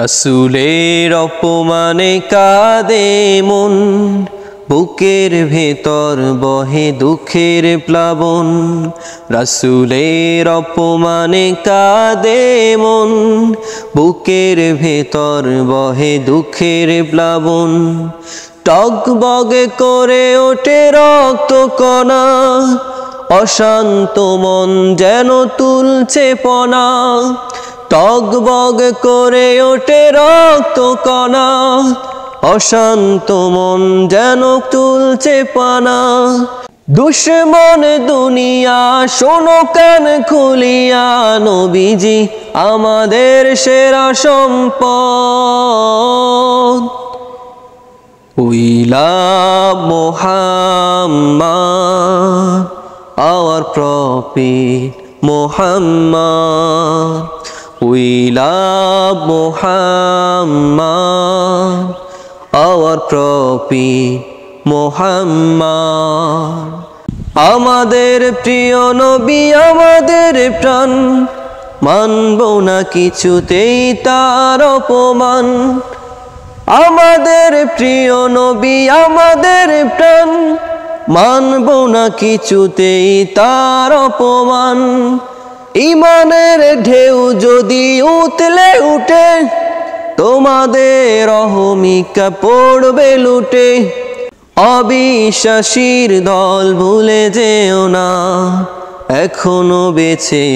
রাসূলের অপমানে কাঁদে মন, বুকের ভেতর বহে দুঃখের প্লাবন। রাসূলের অপমানে কাঁদে মন, বুকের ভেতর বহে দুঃখের প্লাবন। টগবগ করে ওঠে রক্ত কণা, অশান্ত মন যেন তুলছে পনা। টগবগ করে ওঠে রক্ত কণা, অশান্ত মন যেন তুলছে পানা। দুশমন দুনিয়া শোনো কান খুলিয়া, নবীজি আমাদের সেরা সম্পদ। We love Muhammad, our prophet Muhammad. We love Muhammad, our prophet Muhammad. আমাদের প্রিয় নবী আমাদের প্রাণ, মানব না কিছুতেই তার অপমান। আমাদের প্রিয় নবী আমাদের প্রাণ, মানব না কিছুতেই তার অপমান। ঈমানের ঢেউ যদি উতলে উঠে, তোমাদের অহমিকা পড়বে লুটে। অবিশ্বাসীর দল ভুলে যেও না, এখনো বেঁচে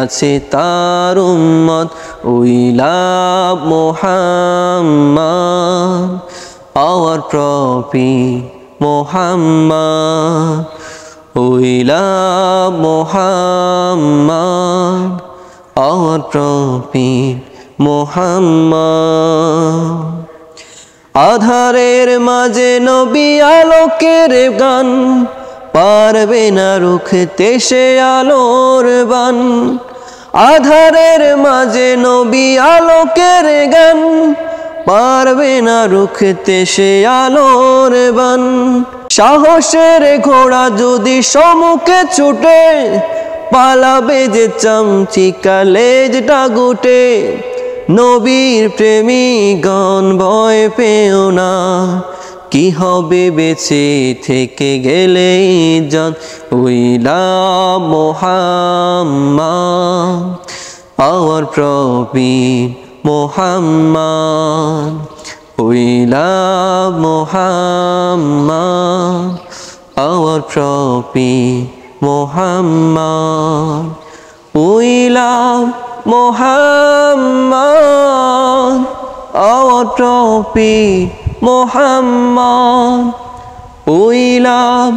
আছে তার উম্মত। We love Muhammad, our prophet Muhammad. We love Muhammad, our prophet Muhammad. আধারের মাঝে নবী আলোকের গান, পারবে না রুখতে সে আলোর বান। আধারের মাঝে নবী আলোকের গান, পারবে না রুখতে সে আলোর বান। সাহসের ঘোড়া যদি সম্মুখে ছুটে, পালাবে যে চামচিকা লেজটা গুটে। নবীর প্রেমিকগণ ভয় পেও না, কি হবে বেঁচে থেকে গেলে জান। We love Muhammad, our prophet Muhammad. We love Muhammad, our prophet Muhammad. We love Muhammad, our prophet Muhammad. We love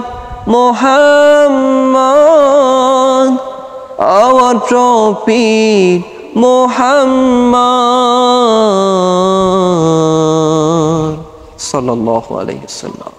Muhammad, our prophet Muhammad. Sallallahu alayhi wa sallam.